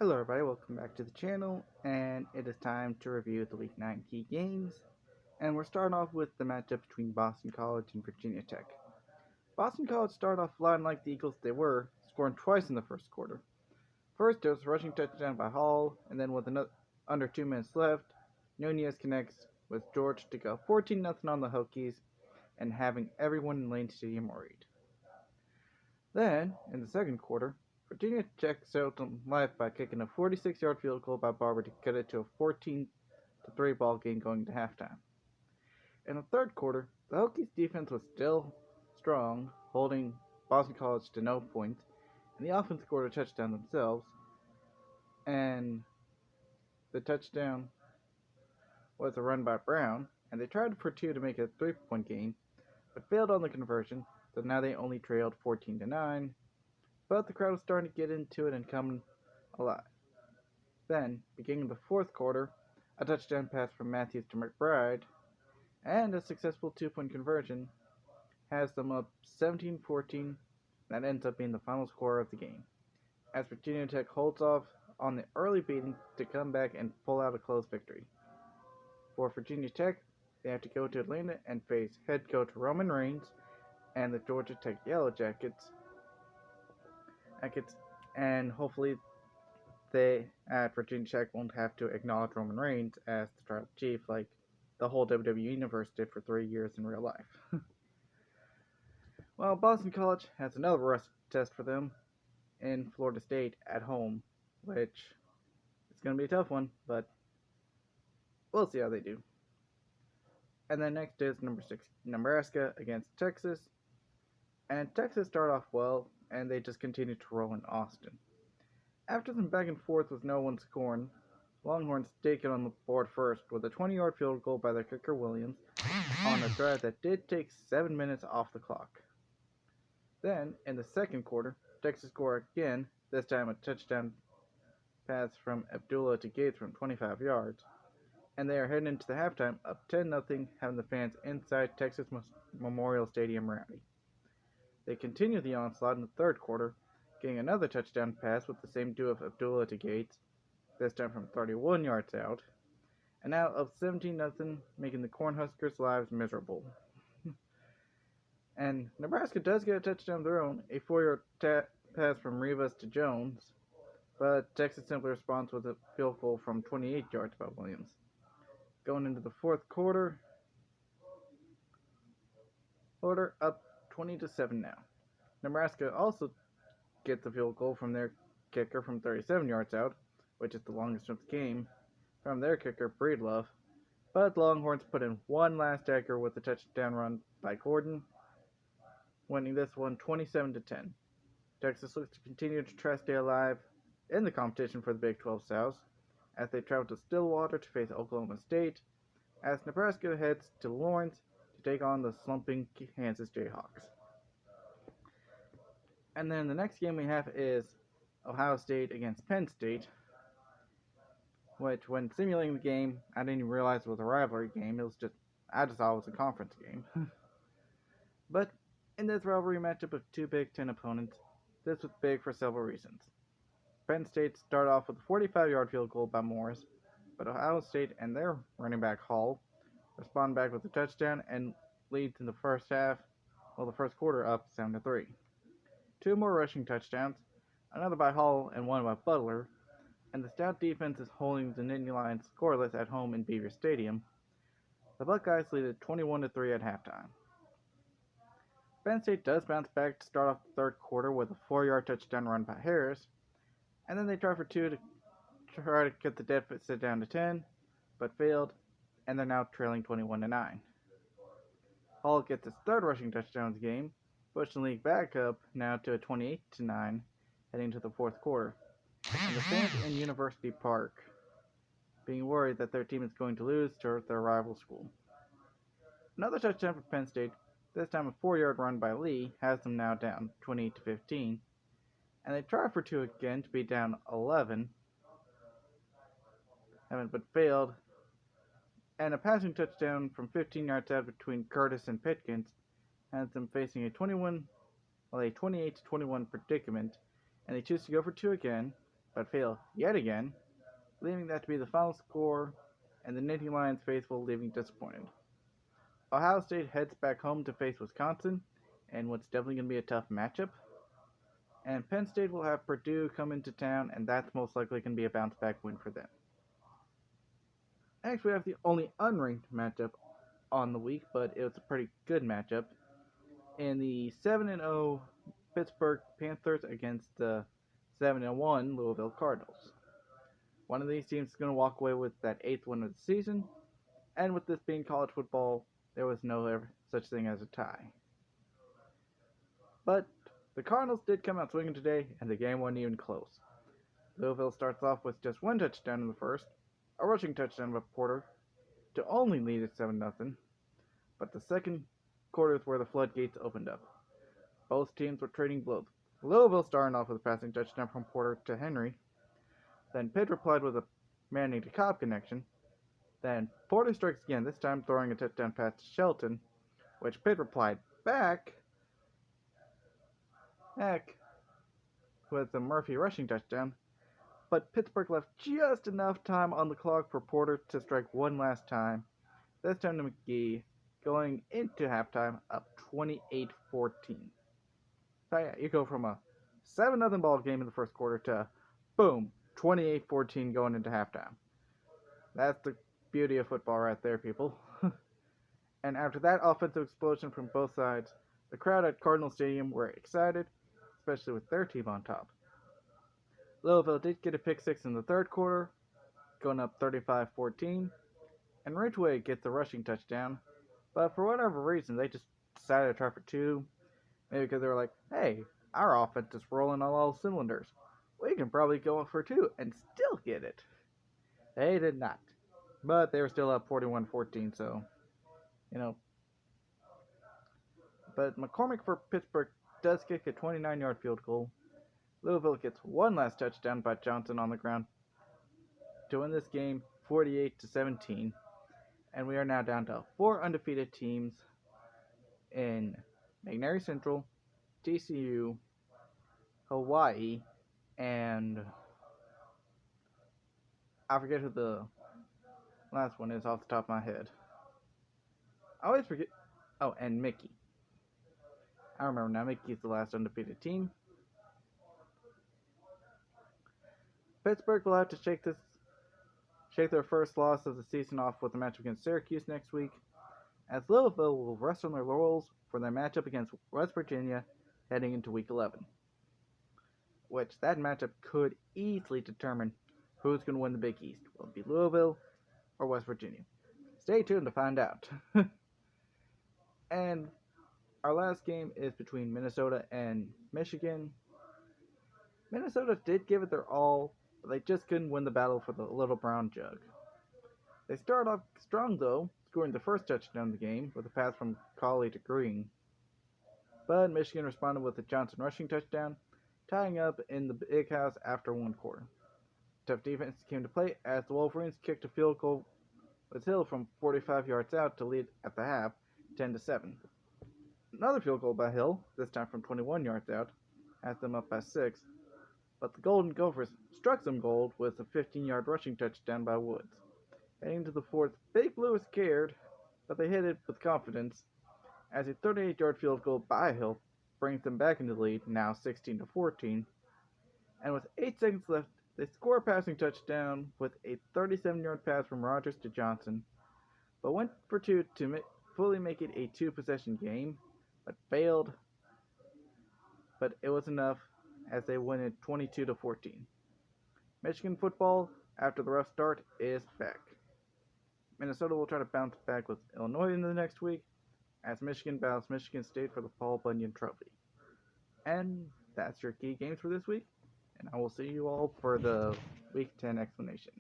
Hello everybody, welcome back to the channel, and it is time to review the Week 9 key games. And we're starting off with the matchup between Boston College and Virginia Tech. Boston College started off flying like the Eagles they were, scoring twice in the first quarter. First, there was a rushing touchdown by Hall, and then with under 2 minutes left, Nunez connects with George to go 14-0 on the Hokies, and having everyone in Lane Stadium worried. Then, in the second quarter, Virginia Tech settled on life by kicking a 46-yard field goal by Barber to cut it to a 14-3 ball game going to halftime. In the third quarter, the Hokies defense was still strong, holding Boston College to no points, and the offense scored a touchdown themselves, and the touchdown was a run by Brown, and they tried for two to make it a 3-point game, but failed on the conversion, so now they only trailed 14-9. But the crowd was starting to get into it and coming alive. Then, beginning the fourth quarter, a touchdown pass from Matthews to McBride, and a successful 2-point conversion has them up 17-14. That ends up being the final score of the game, as Virginia Tech holds off on the early beating to come back and pull out a close victory. For Virginia Tech, they have to go to Atlanta and face head coach Roman Reigns and the Georgia Tech Yellow Jackets, and hopefully they at Virginia Tech won't have to acknowledge Roman Reigns as the tribal chief like the whole WWE universe did for 3 years in real life. Well, Boston College has another rust test for them in Florida State at home, which is going to be a tough one, but we'll see how they do. And then next is number 6, Nebraska against Texas. And Texas started off well, and they just continued to roll in Austin. After some back and forth with no one scoring, Longhorns take it on the board first with a 20-yard field goal by their kicker Williams on a drive that did take 7 minutes off the clock. Then, in the second quarter, Texas scored again, this time a touchdown pass from Abdullah to Gates from 25 yards, and they are heading into the halftime up 10-0, having the fans inside Texas Memorial Stadium rowdy. They continue the onslaught in the third quarter, getting another touchdown pass with the same duo of Abdullah to Gates, this time from 31 yards out, and now up 17-0, making the Cornhuskers' lives miserable. And Nebraska does get a touchdown of their own, a 4-yard pass from Rivas to Jones, but Texas simply responds with a field goal from 28 yards by Williams. Going into the fourth quarter, up 20-7 now. Nebraska also gets a field goal from their kicker from 37 yards out, which is the longest of the game, from their kicker Breedlove, but the Longhorns put in one last dagger with a touchdown run by Gordon, winning this one 27-10. Texas looks to continue to try to stay alive in the competition for the Big 12 South, as they travel to Stillwater to face Oklahoma State, as Nebraska heads to Lawrence to take on the slumping Kansas Jayhawks. And then the next game we have is Ohio State against Penn State, which when simulating the game, I didn't even realize it was a rivalry game. I just thought it was a conference game. But in this rivalry matchup of two Big Ten opponents, this was big for several reasons. Penn State started off with a 45-yard field goal by Morris, but Ohio State and their running back Hall respond back with a touchdown and leads in the first quarter up 7-3. Two more rushing touchdowns, another by Hall and one by Butler, and the stout defense is holding the Nittany Lions scoreless at home in Beaver Stadium. The Buckeyes lead at 21-3 at halftime. Penn State does bounce back to start off the third quarter with a 4-yard touchdown run by Harris, and then they try for two to try to get the deficit down to 10, but failed, and they're now trailing 21-9. Hall gets his third rushing touchdown of the game, pushing the league back up now to a 28-9 heading to the fourth quarter. And the fans in University Park being worried that their team is going to lose to their rival school. Another touchdown for Penn State, this time a 4-yard run by Lee, has them now down 28-15, and they try for two again to be down 11, but failed, and a passing touchdown from 15 yards out between Curtis and Pitkins has them facing a 28-21 predicament, and they choose to go for two again, but fail yet again, leaving that to be the final score, and the Nittany Lions faithful leaving disappointed. Ohio State heads back home to face Wisconsin, and what's definitely going to be a tough matchup. And Penn State will have Purdue come into town, and that's most likely going to be a bounce back win for them. Next, we have the only unranked matchup on the week, but it was a pretty good matchup in the 7-0 Pittsburgh Panthers against the 7-1 Louisville Cardinals. One of these teams is going to walk away with that 8th win of the season, and with this being college football, there was no such thing as a tie. But the Cardinals did come out swinging today, and the game wasn't even close. Louisville starts off with just one touchdown in the first, a rushing touchdown by Porter, to only lead at 7-0, but the second quarter is where the floodgates opened up. Both teams were trading blows. Louisville starting off with a passing touchdown from Porter to Henry, then Pitt replied with a Manning to Cobb connection, then Porter strikes again, this time throwing a touchdown pass to Shelton, which Pitt replied back with a Murphy rushing touchdown, but Pittsburgh left just enough time on the clock for Porter to strike one last time, this time to McGee, going into halftime up 28-14. So yeah, you go from a 7-0 ball game in the first quarter to, boom, 28-14 going into halftime. That's the beauty of football right there, people. And after that offensive explosion from both sides, the crowd at Cardinal Stadium were excited, especially with their team on top. Louisville did get a pick six in the third quarter, going up 35-14, and Ridgeway gets a rushing touchdown, but for whatever reason, they just decided to try for two, maybe because they were like, hey, our offense is rolling on all cylinders. We can probably go for two and still get it. They did not, but they were still up 41-14, so, But McCormick for Pittsburgh does kick a 29-yard field goal. Louisville gets one last touchdown by Johnson on the ground to win this game 48-17, and we are now down to 4 undefeated teams in McNary Central, TCU, Hawaii, and I forget who the last one is off the top of my head. I always forget. Oh, and Mickey. I remember now. Mickey's the last undefeated team. Pittsburgh will have to shake their first loss of the season off with a match against Syracuse next week, as Louisville will rest on their laurels for their matchup against West Virginia heading into Week 11, which that matchup could easily determine who's going to win the Big East. Will it be Louisville or West Virginia? Stay tuned to find out. And our last game is between Minnesota and Michigan. Minnesota did give it their all, but they just couldn't win the battle for the Little Brown Jug. They started off strong, though, scoring the first touchdown of the game with a pass from Colley to Green. But Michigan responded with a Johnson rushing touchdown, tying up in the Big House after one quarter. Tough defense came to play as the Wolverines kicked a field goal with Hill from 45 yards out to lead at the half, 10-7. Another field goal by Hill, this time from 21 yards out, has them up by 6, but the Golden Gophers struck some gold with a 15-yard rushing touchdown by Woods. Heading to the fourth, Big Blue was scared, but they hit it with confidence, as a 38-yard field goal by Hill brings them back into the lead, now 16-14, and with 8 seconds left, they score a passing touchdown with a 37-yard pass from Rogers to Johnson, but went for two to fully make it a 2-possession game, but failed. But it was enough as they win it 22-14. Michigan football, after the rough start, is back. Minnesota will try to bounce back with Illinois in the next week, as Michigan battles Michigan State for the Paul Bunyan Trophy. And that's your key games for this week, and I will see you all for the Week 10 explanation.